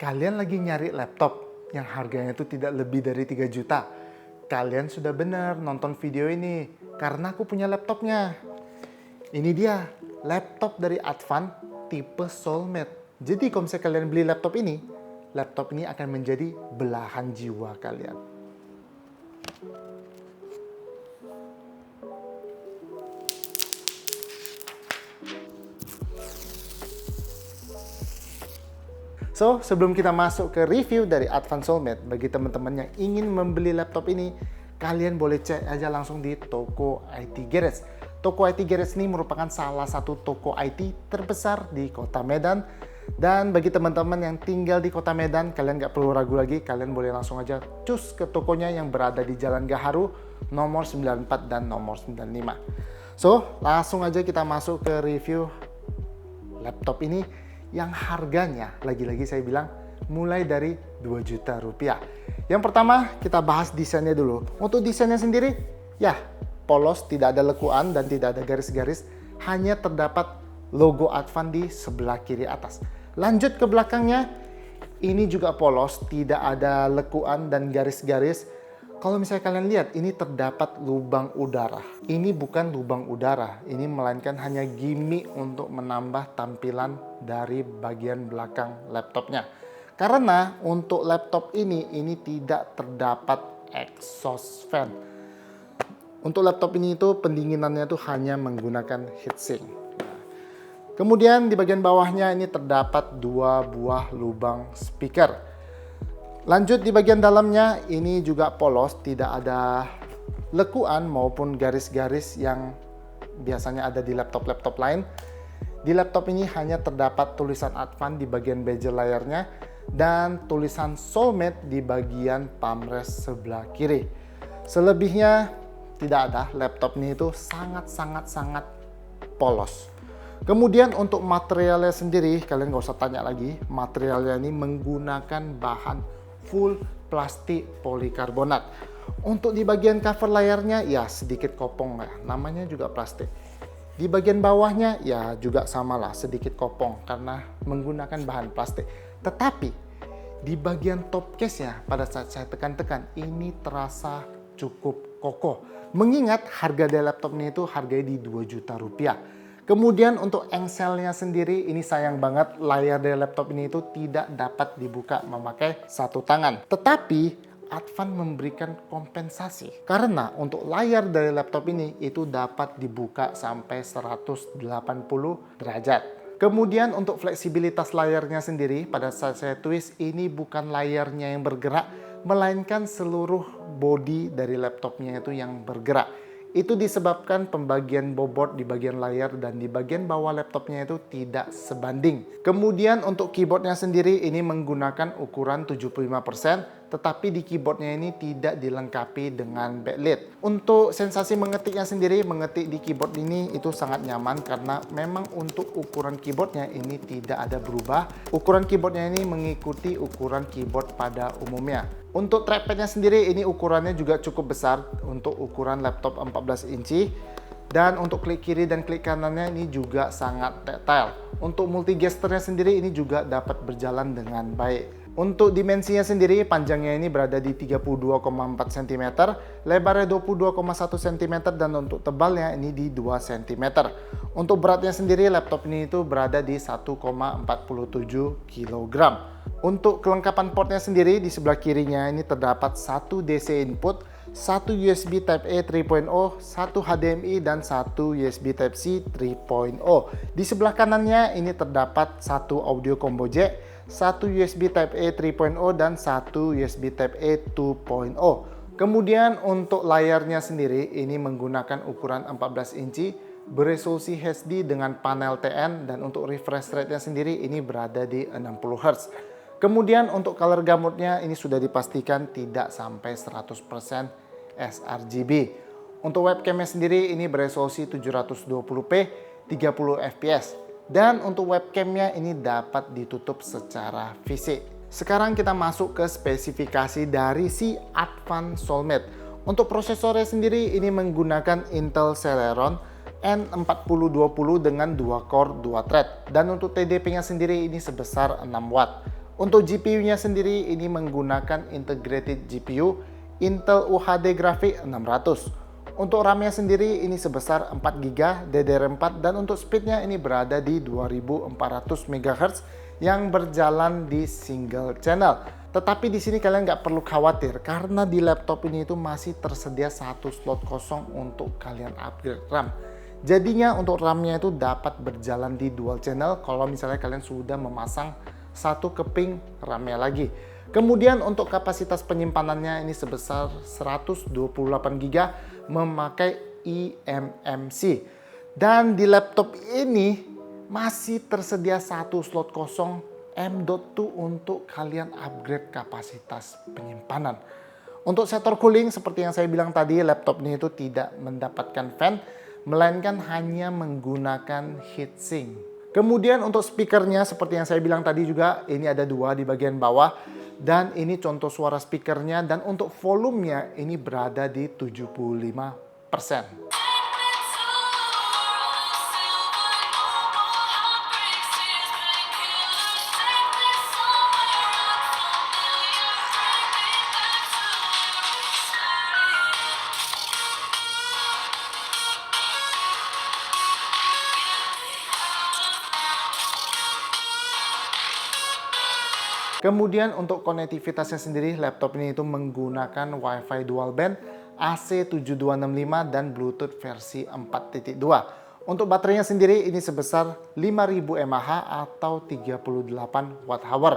Kalian lagi nyari laptop yang harganya itu tidak lebih dari 3 juta. Kalian sudah benar nonton video ini karena aku punya laptopnya. Ini dia, laptop dari Advan tipe Soulmate. Jadi kalau misalnya kalian beli laptop ini akan menjadi belahan jiwa kalian. So, sebelum kita masuk ke review dari Advan Soulmate, bagi teman-teman yang ingin membeli laptop ini, kalian boleh cek aja langsung di toko IT Garage. Toko IT Garage ini merupakan salah satu toko IT terbesar di Kota Medan. Dan bagi teman-teman yang tinggal di Kota Medan, kalian nggak perlu ragu lagi, kalian boleh langsung aja cus ke tokonya yang berada di Jalan Gaharu, nomor 94 dan nomor 95. So, langsung aja kita masuk ke review laptop ini yang harganya, lagi-lagi saya bilang, mulai dari 2 juta rupiah. Yang pertama, kita bahas desainnya dulu. Untuk desainnya sendiri, ya polos, tidak ada lekuan dan tidak ada garis-garis, hanya terdapat logo Advan di sebelah kiri atas. Lanjut ke belakangnya, ini juga polos, tidak ada lekuan dan garis-garis. Kalau misalnya kalian lihat, ini terdapat lubang udara. Ini bukan lubang udara, ini melainkan hanya gimmick untuk menambah tampilan dari bagian belakang laptopnya. Karena untuk laptop ini tidak terdapat exhaust fan. Untuk laptop ini itu pendinginannya itu hanya menggunakan heatsink. Kemudian di bagian bawahnya ini terdapat 2 buah lubang speaker. Lanjut di bagian dalamnya, ini juga polos, tidak ada lekuan maupun garis-garis yang biasanya ada di laptop-laptop lain. Di laptop ini hanya terdapat tulisan Advan di bagian bezel layarnya dan tulisan Soulmate di bagian palmrest sebelah kiri. Selebihnya tidak ada, laptop ini itu sangat polos. Kemudian untuk materialnya sendiri, kalian nggak usah tanya lagi, materialnya ini menggunakan bahan full plastik polikarbonat. Untuk di bagian cover layarnya ya sedikit kopong ya, namanya juga plastik. Di bagian bawahnya ya juga samalah, sedikit kopong karena menggunakan bahan plastik. Tetapi di bagian top case ya, pada saat saya tekan-tekan ini terasa cukup kokoh. Mengingat harga dari laptop ini itu harganya di 2 juta rupiah. Kemudian untuk engselnya sendiri, ini sayang banget layar dari laptop ini itu tidak dapat dibuka memakai satu tangan. Tetapi Advan memberikan kompensasi karena untuk layar dari laptop ini itu dapat dibuka sampai 180 derajat. Kemudian untuk fleksibilitas layarnya sendiri, pada saat saya twist ini bukan layarnya yang bergerak, melainkan seluruh bodi dari laptopnya itu yang bergerak. Itu disebabkan pembagian bobot di bagian layar dan di bagian bawah laptopnya itu tidak sebanding. Kemudian untuk keyboardnya sendiri ini menggunakan ukuran 75%, tetapi di keyboardnya ini tidak dilengkapi dengan backlit. Untuk sensasi mengetiknya sendiri, mengetik di keyboard ini itu sangat nyaman karena memang untuk ukuran keyboardnya ini tidak ada berubah. Ukuran keyboardnya ini mengikuti ukuran keyboard pada umumnya. Untuk trackpadnya sendiri ini ukurannya juga cukup besar untuk ukuran laptop 14 inci. Dan untuk klik kiri dan klik kanannya ini juga sangat tactile. Untuk multi gesturnya sendiri ini juga dapat berjalan dengan baik. Untuk dimensinya sendiri, panjangnya ini berada di 32,4 cm, lebarnya 22,1 cm, dan untuk tebalnya ini di 2 cm. Untuk beratnya sendiri, laptop ini itu berada di 1,47 kg. Untuk kelengkapan portnya sendiri, di sebelah kirinya ini terdapat 1 DC input, 1 USB Type-A 3.0, 1 HDMI, dan 1 USB Type-C 3.0. Di sebelah kanannya ini terdapat 1 audio combo jack, 1 USB Type-A 3.0, dan 1 USB Type-A 2.0. Kemudian untuk layarnya sendiri ini menggunakan ukuran 14 inci, beresolusi HD dengan panel TN, dan untuk refresh rate-nya sendiri ini berada di 60 Hz. Kemudian untuk color gamutnya ini sudah dipastikan tidak sampai 100% sRGB. Untuk webcamnya sendiri ini beresolusi 720p 30 fps. Dan untuk webcamnya ini dapat ditutup secara fisik. Sekarang kita masuk ke spesifikasi dari si Advan Soulmate. Untuk prosesornya sendiri ini menggunakan Intel Celeron N4020 dengan 2 core 2 thread. Dan untuk TDP-nya sendiri ini sebesar 6 watt. Untuk GPU-nya sendiri ini menggunakan integrated GPU Intel UHD Graphics 600. Untuk RAM-nya sendiri ini sebesar 4GB DDR4 dan untuk speed-nya ini berada di 2400 MHz yang berjalan di single channel. Tetapi di sini kalian nggak perlu khawatir karena di laptop ini itu masih tersedia satu slot kosong untuk kalian upgrade RAM. Jadinya untuk RAM-nya itu dapat berjalan di dual channel kalau misalnya kalian sudah memasang satu keping RAM-nya lagi. Kemudian untuk kapasitas penyimpanannya ini sebesar 128GB memakai eMMC. Dan di laptop ini masih tersedia satu slot kosong M.2 untuk kalian upgrade kapasitas penyimpanan. Untuk sektor cooling seperti yang saya bilang tadi, laptop ini itu tidak mendapatkan fan, melainkan hanya menggunakan heatsink. Kemudian untuk speakernya seperti yang saya bilang tadi juga, ini ada dua di bagian bawah. Dan ini contoh suara speakernya, dan untuk volumenya ini berada di 75%. Kemudian untuk konektivitasnya sendiri, laptop ini itu menggunakan Wi-Fi dual band, AC7265 dan Bluetooth versi 4.2. Untuk baterainya sendiri ini sebesar 5000 mAh atau 38 Wh.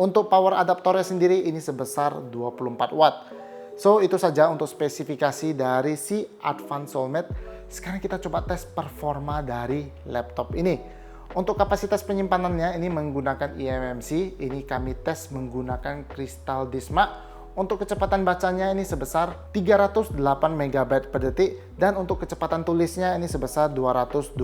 Untuk power adaptornya sendiri ini sebesar 24 Watt. So itu saja untuk spesifikasi dari si Advanced Soulmate. Sekarang kita coba tes performa dari laptop ini. Untuk kapasitas penyimpanannya ini menggunakan eMMC, ini kami tes menggunakan Crystal Disma. Untuk kecepatan bacanya ini sebesar 308 MB per detik dan untuk kecepatan tulisnya ini sebesar 226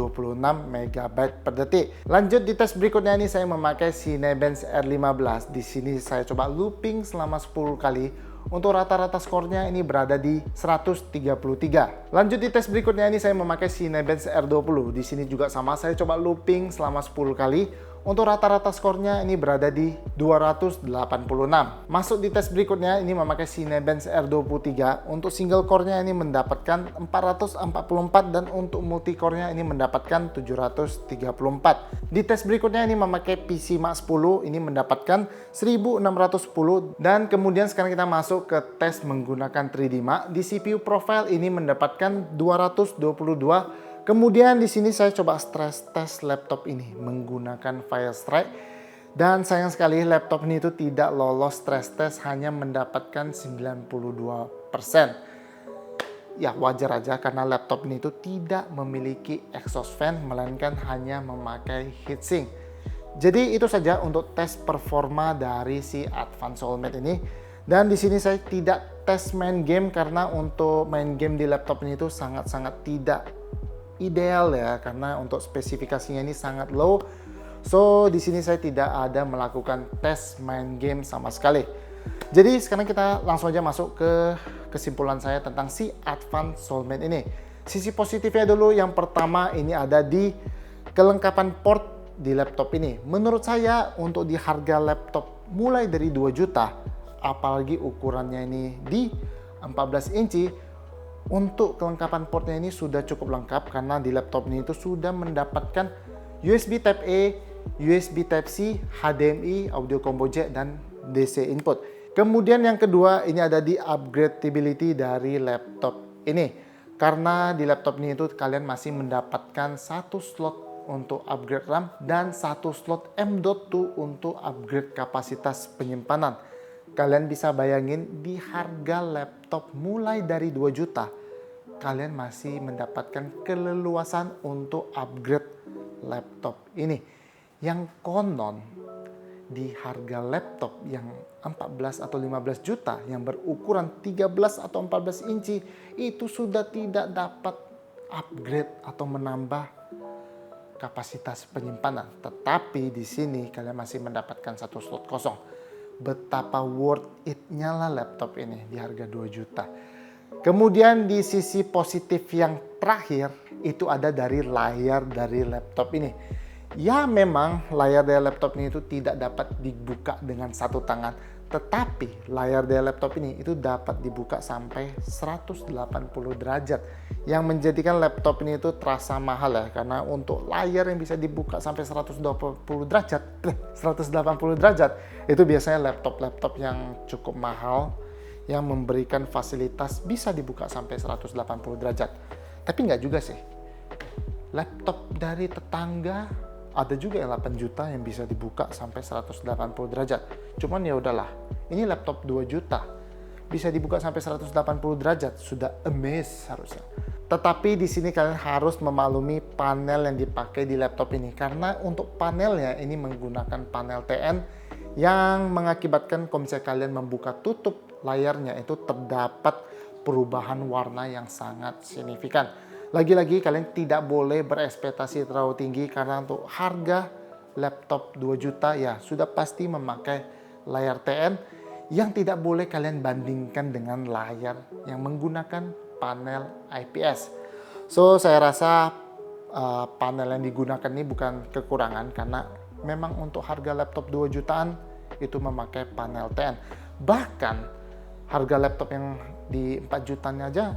MB per detik. Lanjut di tes berikutnya ini saya memakai Cinebench R15. Di sini saya coba looping selama 10 kali. Untuk rata-rata skornya ini berada di 133. Lanjut di tes berikutnya ini saya memakai Cinebench R20. Di sini juga sama, saya coba looping selama 10 kali. Untuk rata-rata skornya ini berada di 286. Masuk di tes berikutnya ini memakai Cinebench R23. Untuk single core-nya ini mendapatkan 444 dan untuk multi core-nya ini mendapatkan 734. Di tes berikutnya ini memakai PC Mark 10, ini mendapatkan 1610 dan kemudian sekarang kita masuk ke tes menggunakan 3D Mark. Di CPU profile ini mendapatkan 222. Kemudian di sini saya coba stress test laptop ini menggunakan Firestrike dan sayang sekali laptop ini itu tidak lolos stress test, hanya mendapatkan 92%. Ya wajar aja karena laptop ini itu tidak memiliki exhaust fan melainkan hanya memakai heatsink. Jadi itu saja untuk tes performa dari si Advanced Soulmate ini. Dan di sini saya tidak tes main game karena untuk main game di laptop ini itu sangat-sangat tidak ideal ya, karena untuk spesifikasinya ini sangat low. So di sini saya tidak ada melakukan tes main game sama sekali. Jadi sekarang kita langsung aja masuk ke kesimpulan saya tentang si Advanced Soulmate ini. Sisi positifnya dulu, yang pertama ini ada di kelengkapan port di laptop ini. Menurut saya untuk di harga laptop mulai dari 2 juta, apalagi ukurannya ini di 14 inci, untuk kelengkapan portnya ini sudah cukup lengkap karena di laptop ini itu sudah mendapatkan USB Type A, USB Type C, HDMI, audio combo jack, dan DC input. Kemudian yang kedua ini ada di upgradability dari laptop ini. Karena di laptop ini itu kalian masih mendapatkan satu slot untuk upgrade RAM dan satu slot M.2 untuk upgrade kapasitas penyimpanan. Kalian bisa bayangin di harga laptop mulai dari 2 juta, kalian masih mendapatkan keleluasan untuk upgrade laptop ini. Yang konon di harga laptop yang 14 atau 15 juta yang berukuran 13 atau 14 inci itu sudah tidak dapat upgrade atau menambah kapasitas penyimpanan. Tetapi di sini kalian masih mendapatkan satu slot kosong. Betapa worth it-nya lah laptop ini di harga 2 juta. Kemudian di sisi positif yang terakhir itu ada dari layar dari laptop ini. Ya memang layar dari laptop ini itu tidak dapat dibuka dengan satu tangan, tetapi layar dari laptop ini itu dapat dibuka sampai 180 derajat yang menjadikan laptop ini itu terasa mahal ya, karena untuk layar yang bisa dibuka sampai 180 derajat 180 derajat itu biasanya laptop-laptop yang cukup mahal yang memberikan fasilitas bisa dibuka sampai 180 derajat. Tapi nggak juga sih. Laptop dari tetangga ada juga yang 8 juta yang bisa dibuka sampai 180 derajat. Cuman ya udahlah, ini laptop 2 juta. Bisa dibuka sampai 180 derajat, sudah amaze harusnya. Tetapi di sini kalian harus memaklumi panel yang dipakai di laptop ini, karena untuk panelnya ini menggunakan panel TN yang mengakibatkan kalau misalnya kalian membuka tutup layarnya itu terdapat perubahan warna yang sangat signifikan. Lagi-lagi kalian tidak boleh berekspektasi terlalu tinggi, karena untuk harga laptop 2 juta ya sudah pasti memakai layar TN yang tidak boleh kalian bandingkan dengan layar yang menggunakan panel IPS. So saya rasa panel yang digunakan ini bukan kekurangan, karena memang untuk harga laptop 2 jutaan itu memakai panel TN. Bahkan harga laptop yang di 4 jutaan aja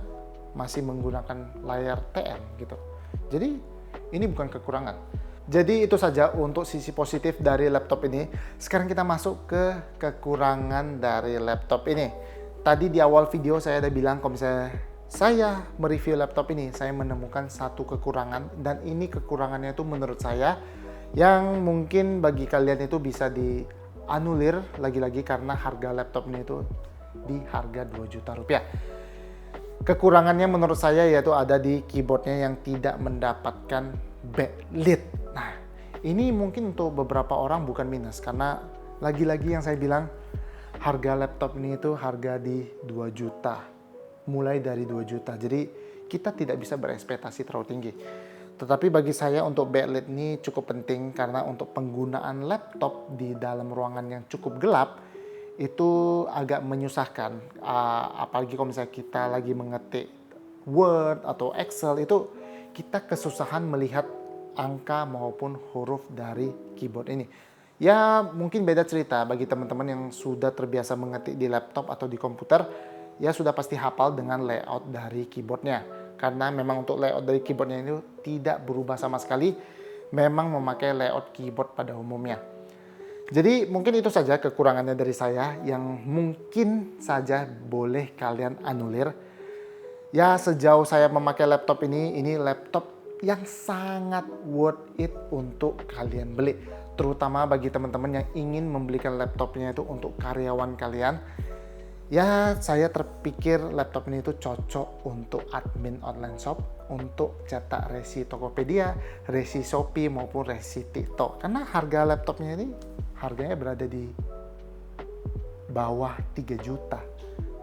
masih menggunakan layar TN gitu. Jadi ini bukan kekurangan. Jadi itu saja untuk sisi positif dari laptop ini. Sekarang kita masuk ke kekurangan dari laptop ini. Tadi di awal video saya ada bilang kalau misalnya saya mereview laptop ini, saya menemukan satu kekurangan, dan ini kekurangannya itu menurut saya yang mungkin bagi kalian itu bisa dianulir lagi-lagi karena harga laptop ini itu di harga 2 juta rupiah. Kekurangannya menurut saya yaitu ada di keyboardnya yang tidak mendapatkan backlit. Nah, ini mungkin untuk beberapa orang bukan minus, karena lagi-lagi yang saya bilang harga laptop ini itu harga di 2 juta. Mulai dari 2 juta. Jadi kita tidak bisa berekspektasi terlalu tinggi. Tetapi bagi saya untuk backlit ini cukup penting, karena untuk penggunaan laptop di dalam ruangan yang cukup gelap itu agak menyusahkan, apalagi kalau misalnya kita lagi mengetik Word atau Excel, itu kita kesusahan melihat angka maupun huruf dari keyboard ini. Ya mungkin beda cerita bagi teman-teman yang sudah terbiasa mengetik di laptop atau di komputer, ya sudah pasti hafal dengan layout dari keyboardnya, karena memang untuk layout dari keyboardnya itu tidak berubah sama sekali, memang memakai layout keyboard pada umumnya. Jadi mungkin itu saja kekurangannya dari saya yang mungkin saja boleh kalian anulir. Ya sejauh saya memakai laptop ini laptop yang sangat worth it untuk kalian beli. Terutama bagi teman-teman yang ingin membelikan laptopnya itu untuk karyawan kalian. Ya saya terpikir laptop ini itu cocok untuk admin online shop, untuk cetak resi Tokopedia, resi Shopee maupun resi TikTok. Karena harga laptopnya ini harganya berada di bawah 3 juta.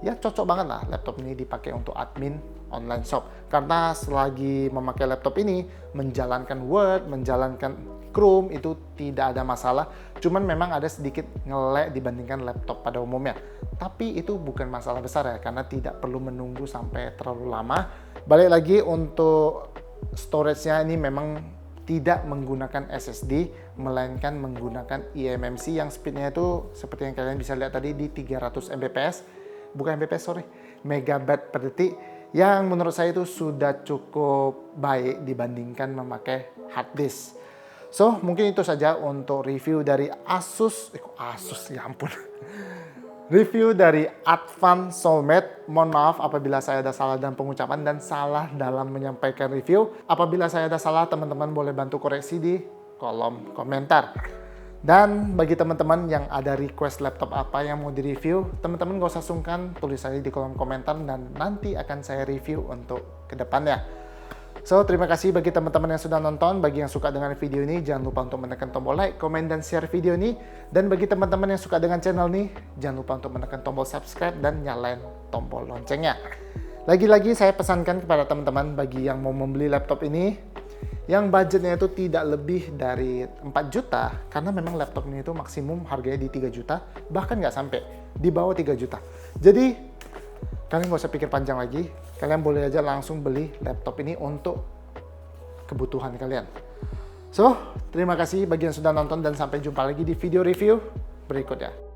Ya cocok banget lah laptop ini dipakai untuk admin online shop. Karena selagi memakai laptop ini, menjalankan Word, menjalankan Chrome itu tidak ada masalah. Cuman memang ada sedikit nge-lag dibandingkan laptop pada umumnya. Tapi itu bukan masalah besar ya, karena tidak perlu menunggu sampai terlalu lama. Balik lagi untuk storage-nya ini memang tidak menggunakan SSD, melainkan menggunakan eMMC yang speednya itu seperti yang kalian bisa lihat tadi di 300 Mbps, bukan Mbps sorry, megabyte per detik, yang menurut saya itu sudah cukup baik dibandingkan memakai hard disk. So mungkin itu saja untuk review dari Asus ya ampun. Review dari Advan Soulmate. Mohon maaf apabila saya ada salah dalam pengucapan dan salah dalam menyampaikan review. Apabila saya ada salah, teman-teman boleh bantu koreksi di kolom komentar. Dan bagi teman-teman yang ada request laptop apa yang mau direview, teman-teman gak usah sungkan, tulis saja di kolom komentar dan nanti akan saya review untuk kedepannya. So, terima kasih bagi teman-teman yang sudah nonton. Bagi yang suka dengan video ini, jangan lupa untuk menekan tombol like, komen, dan share video ini. Dan bagi teman-teman yang suka dengan channel ini, jangan lupa untuk menekan tombol subscribe dan nyalain tombol loncengnya. Lagi-lagi saya pesankan kepada teman-teman bagi yang mau membeli laptop ini, yang budgetnya itu tidak lebih dari 4 juta, karena memang laptop ini itu maksimum harganya di 3 juta, bahkan nggak sampai, di bawah 3 juta. Jadi, kalian nggak usah pikir panjang lagi, kalian boleh aja langsung beli laptop ini untuk kebutuhan kalian. So, terima kasih bagi yang sudah nonton dan sampai jumpa lagi di video review berikutnya.